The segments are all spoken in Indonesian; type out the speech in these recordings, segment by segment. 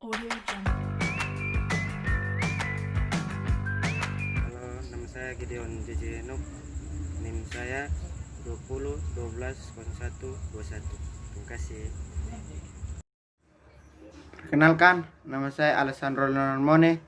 Audio Jungle. Halo, nama saya Gideon JJ Enoch. NIM saya 20 12 01 21. Terima kasih. Perkenalkan, nama saya Alessandro Lenormone,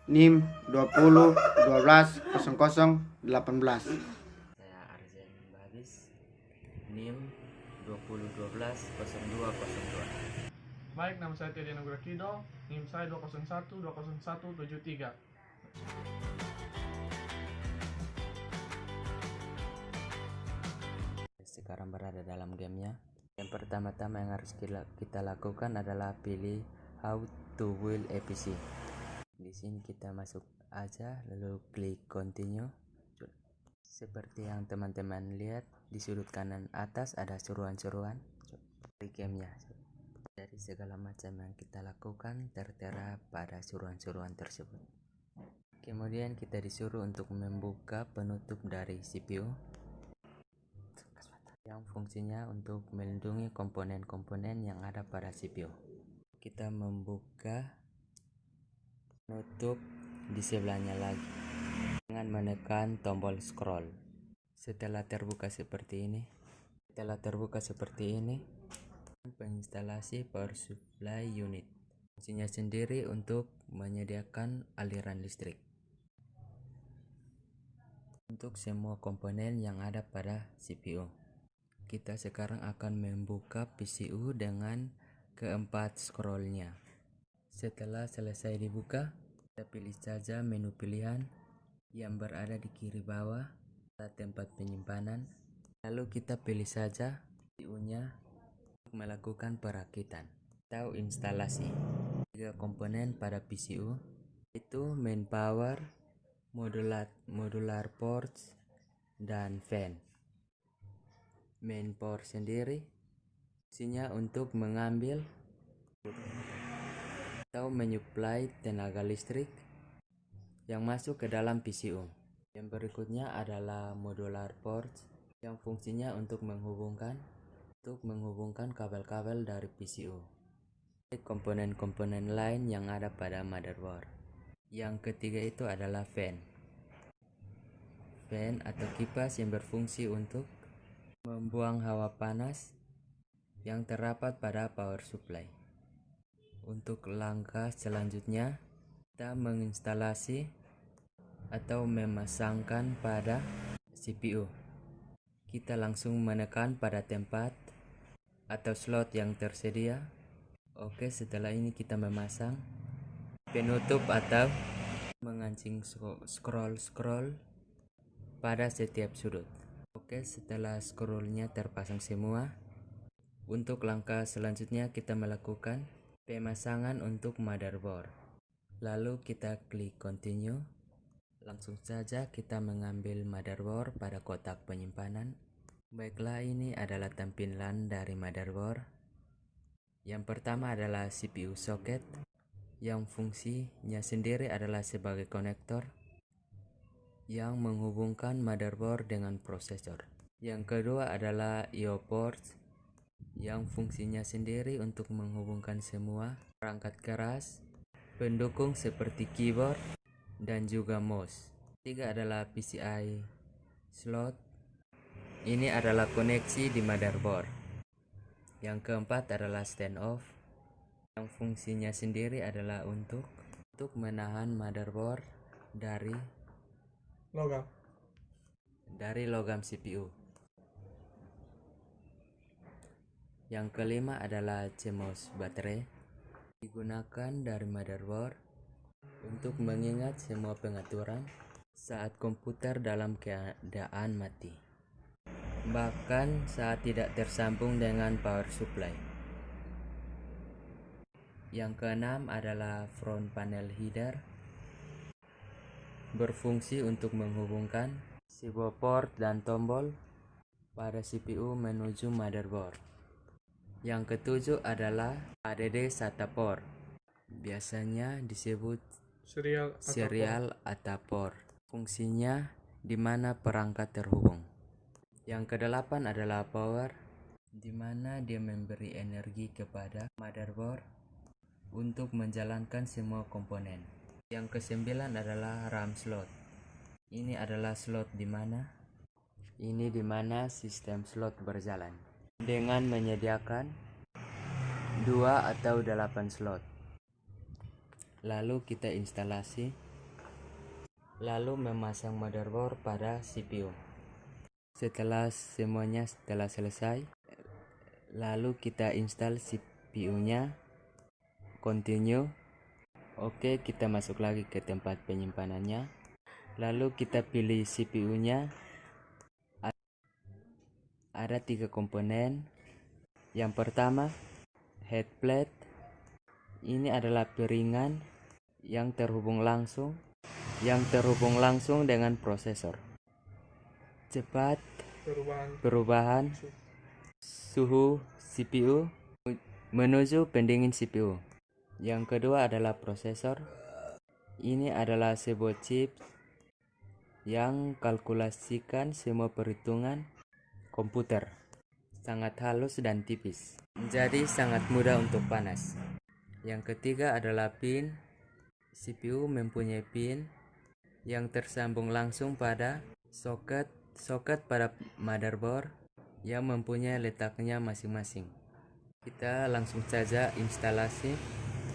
NIM 20 12 00 18. Saya Arzen Babis, NIM 2012 0202. Baik, nama saya Tidiano Grakido, NIM saya 201 20173. Sekarang berada dalam gamenya. Yang pertama-tama yang harus kita lakukan adalah pilih How to Build APC. Di sini kita masuk aja, lalu klik Continue. Seperti yang teman-teman lihat di sudut kanan atas ada seruan-seruan di gamenya. Dari segala macam yang kita lakukan tertera pada seruan-seruan tersebut. Kemudian kita disuruh untuk membuka penutup dari CPU yang fungsinya untuk melindungi komponen-komponen yang ada pada CPU. Kita membuka penutup di sebelahnya lagi dengan menekan tombol scroll. Setelah terbuka seperti ini, penginstalasi power supply unit. Fungsinya sendiri untuk menyediakan aliran listrik untuk semua komponen yang ada pada CPU. Kita sekarang akan membuka PCU dengan keempat scrollnya. Setelah selesai dibuka, kita pilih saja menu pilihan yang berada di kiri bawah pada tempat penyimpanan. Lalu kita pilih saja PCU-nya untuk melakukan perakitan atau instalasi. 3 komponen pada PCU yaitu main power, modular ports, dan fan. Main power sendiri fungsinya untuk mengambil atau menyuplai tenaga listrik yang masuk ke dalam PCU. Yang berikutnya adalah modular ports yang fungsinya untuk menghubungkan kabel-kabel dari PCU. Komponen-komponen lain yang ada pada motherboard. Yang ketiga itu adalah fan atau kipas yang berfungsi untuk membuang hawa panas yang terdapat pada power supply. Untuk langkah selanjutnya, kita menginstalasi atau memasangkan pada CPU. Kita langsung menekan pada tempat atau slot yang tersedia. Oke, setelah ini kita memasang penutup atau mengancing scroll pada setiap sudut. Oke, setelah scrollnya terpasang semua, untuk langkah selanjutnya kita melakukan pemasangan untuk motherboard. Lalu kita klik continue. Langsung saja kita mengambil motherboard pada kotak penyimpanan. Baiklah, ini adalah tampilan dari motherboard. Yang pertama adalah CPU socket yang fungsinya sendiri adalah sebagai konektor yang menghubungkan motherboard dengan prosesor. Yang kedua adalah I/O ports yang fungsinya sendiri untuk menghubungkan semua perangkat keras pendukung seperti keyboard dan juga mouse. Ketiga adalah PCI slot. Ini adalah koneksi di motherboard. Yang keempat adalah standoff yang fungsinya sendiri adalah untuk menahan motherboard dari logam CPU. Yang kelima adalah CMOS baterai, digunakan dari motherboard untuk mengingat semua pengaturan saat komputer dalam keadaan mati, bahkan saat tidak tersambung dengan power supply. Yang keenam adalah front panel header, berfungsi untuk menghubungkan sebuah port dan tombol pada CPU menuju motherboard. Yang ketujuh adalah ADD SATA port, biasanya disebut serial atau port. Fungsinya di mana perangkat terhubung. Yang kedelapan adalah power, di mana dia memberi energi kepada motherboard untuk menjalankan semua komponen. Yang kesembilan adalah RAM slot. Ini adalah slot di mana sistem slot berjalan dengan menyediakan 2 atau 8 slot. Lalu kita instalasi, lalu memasang motherboard pada CPU. Setelah semuanya selesai, lalu kita install CPU-nya, continue. Oke, kita masuk lagi ke tempat penyimpanannya. Lalu kita pilih CPU-nya. Ada 3 komponen. Yang pertama, head plate. Ini adalah piringan yang terhubung langsung dengan prosesor. Cepat perubahan suhu CPU menuju pendingin CPU. Yang kedua adalah prosesor. Ini adalah sebuah chip yang kalkulasikan semua perhitungan komputer. Sangat halus dan tipis, jadi sangat mudah untuk panas. Yang ketiga adalah pin. CPU mempunyai pin yang tersambung langsung pada soket pada motherboard yang mempunyai letaknya masing-masing. Kita langsung saja instalasi.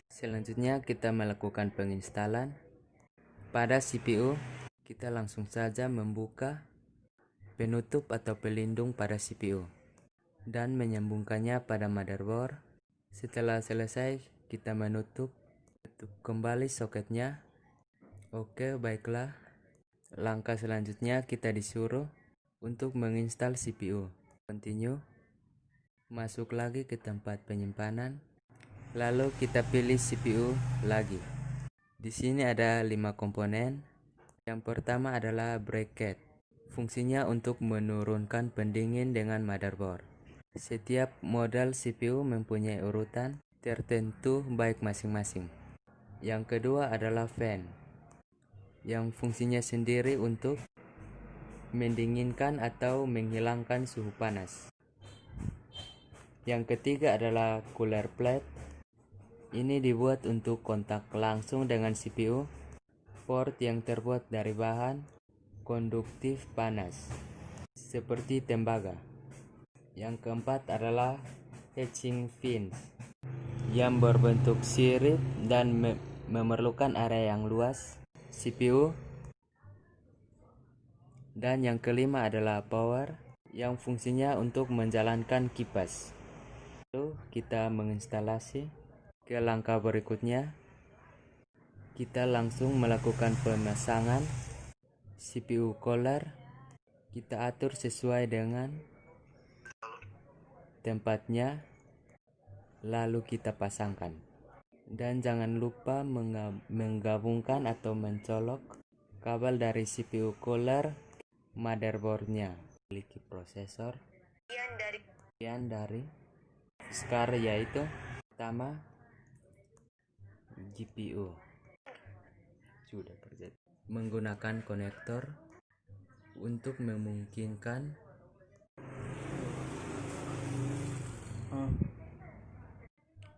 Selanjutnya kita melakukan penginstalan pada CPU. Kita langsung saja membuka penutup atau pelindung pada CPU dan menyambungkannya pada motherboard. Setelah selesai, kita menutup kembali soketnya. Oke, baiklah. Langkah selanjutnya kita disuruh untuk menginstal CPU. Continue. Masuk lagi ke tempat penyimpanan. Lalu kita pilih CPU lagi. Di sini ada 5 komponen. Yang pertama adalah bracket. Fungsinya untuk menurunkan pendingin dengan motherboard. Setiap model CPU mempunyai urutan tertentu baik masing-masing. Yang kedua adalah fan, yang fungsinya sendiri untuk mendinginkan atau menghilangkan suhu panas. Yang ketiga adalah cooler plate. Ini dibuat untuk kontak langsung dengan CPU. Port yang terbuat dari bahan konduktif panas, seperti tembaga. Yang keempat adalah heatsink fins, yang berbentuk sirip dan memerlukan area yang luas CPU. Dan yang kelima adalah power, yang fungsinya untuk menjalankan kipas. Lalu kita menginstalasi. Ke langkah berikutnya, kita langsung melakukan pemasangan CPU cooler. Kita atur sesuai dengan tempatnya, lalu kita pasangkan. Dan jangan lupa menggabungkan atau mencolok kabel dari CPU cooler motherboardnya. Memiliki prosesor bagian dari SCAR, yaitu pertama GPU. Sudah terjadi. Menggunakan konektor untuk memungkinkan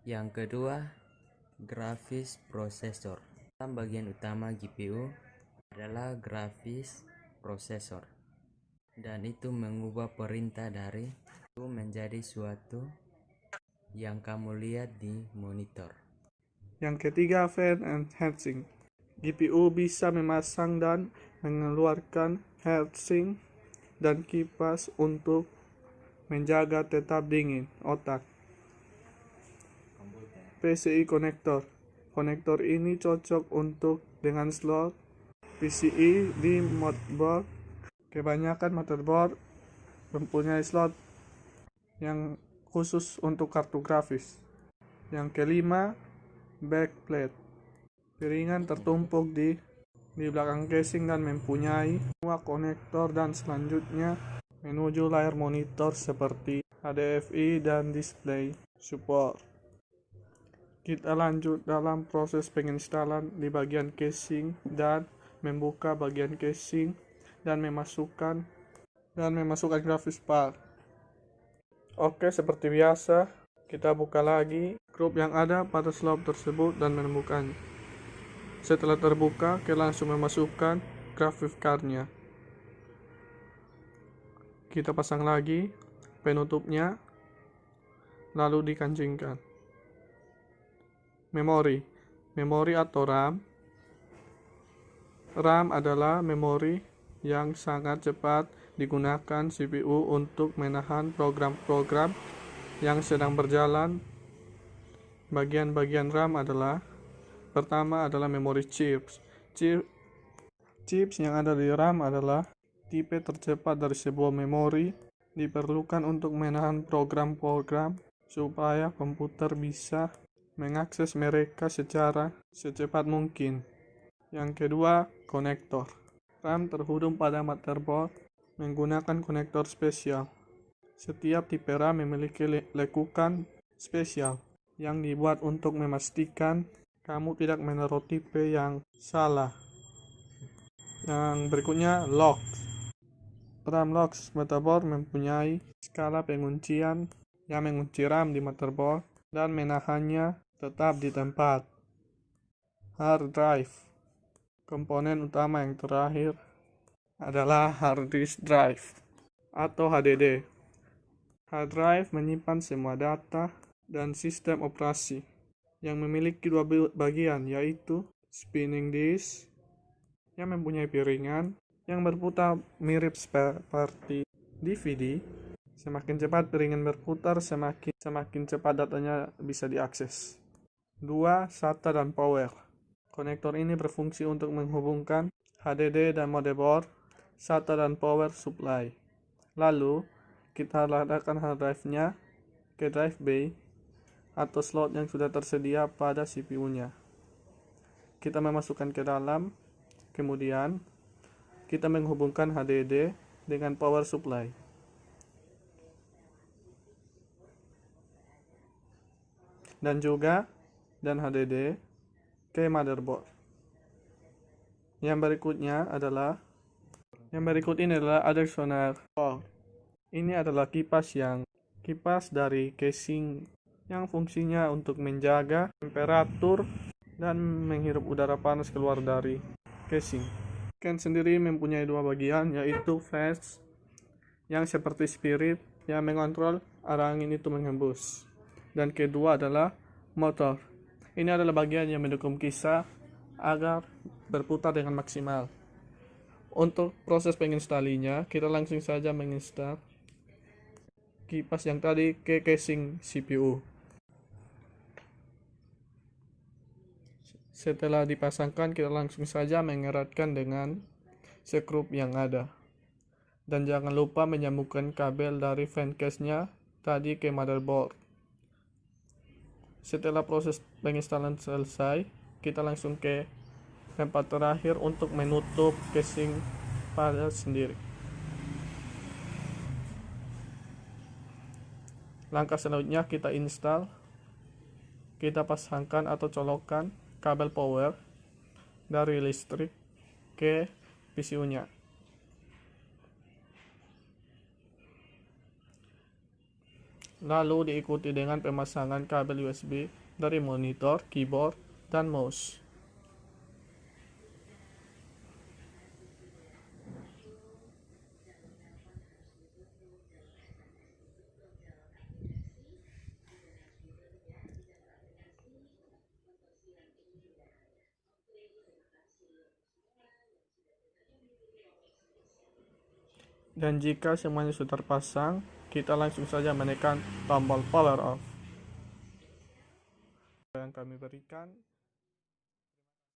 yang kedua, grafis prosesor. Bagian utama GPU adalah grafis prosesor, dan itu mengubah perintah dari itu menjadi suatu yang kamu lihat di monitor. Yang ketiga, fan and heatsink. GPU bisa memasang dan mengeluarkan heatsink dan kipas untuk menjaga tetap dingin otak. PCI konektor. Konektor ini cocok untuk dengan slot PCI di motherboard. Kebanyakan motherboard mempunyai slot yang khusus untuk kartu grafis. Yang kelima, backplate. Piringan tertumpuk di belakang casing dan mempunyai semua konektor, dan selanjutnya menuju layar monitor seperti HDFI dan display support. Kita lanjut dalam proses penginstalan di bagian casing dan membuka bagian casing dan memasukkan grafis part. Oke, seperti biasa kita buka lagi grup yang ada pada slot tersebut dan menemukannya. Setelah terbuka, kita langsung memasukkan graphics card-nya. Kita pasang lagi penutupnya, lalu dikancingkan. Memori atau RAM. RAM adalah memori yang sangat cepat digunakan CPU untuk menahan program-program yang sedang berjalan. Bagian-bagian RAM adalah: pertama adalah memori chips. Chips yang ada di RAM adalah tipe tercepat dari sebuah memori, diperlukan untuk menahan program-program supaya komputer bisa mengakses mereka secara secepat mungkin. Yang kedua, konektor. RAM terhubung pada motherboard menggunakan konektor spesial. Setiap tipe RAM memiliki lekukan spesial yang dibuat untuk memastikan kamu tidak menaruh tipe yang salah. Yang berikutnya, locks. RAM locks motherboard mempunyai skala penguncian yang mengunci RAM di motherboard dan menahannya tetap di tempat. Hard drive. Komponen utama yang terakhir adalah hard disk drive atau HDD. Hard drive menyimpan semua data dan sistem operasi yang memiliki dua bagian, yaitu spinning disk yang mempunyai piringan yang berputar mirip seperti DVD. Semakin cepat piringan berputar, semakin cepat datanya bisa diakses. 2. SATA dan power. Konektor ini berfungsi untuk menghubungkan HDD dan motherboard, SATA dan power supply. Lalu, kita letakkan hard drive-nya ke drive bay atau slot yang sudah tersedia pada CPU-nya. Kita memasukkan ke dalam, kemudian kita menghubungkan HDD dengan power supply. Dan HDD ke motherboard. Yang berikut ini adalah adapter port. Ini adalah kipas dari casing yang fungsinya untuk menjaga temperatur dan menghirup udara panas keluar dari casing. Can sendiri mempunyai dua bagian, yaitu fans yang seperti spirit yang mengontrol arah angin itu menghembus. Dan kedua adalah motor. Ini adalah bagian yang mendukung kisah agar berputar dengan maksimal. Untuk proses penginstalinya, kita langsung saja menginstal kipas yang tadi ke casing CPU. Setelah dipasangkan, kita langsung saja mengeratkan dengan skrup yang ada. Dan jangan lupa menyambungkan kabel dari fan case-nya tadi ke motherboard. Setelah proses penginstalan selesai, kita langsung ke tempat terakhir untuk menutup casing pada sendiri. Langkah selanjutnya kita install. Kita pasangkan atau colokkan kabel power dari listrik ke PCU-nya. Lalu diikuti dengan pemasangan kabel USB dari monitor, keyboard, dan mouse. Dan jika semuanya sudah terpasang, kita langsung saja menekan tombol power off yang kami berikan.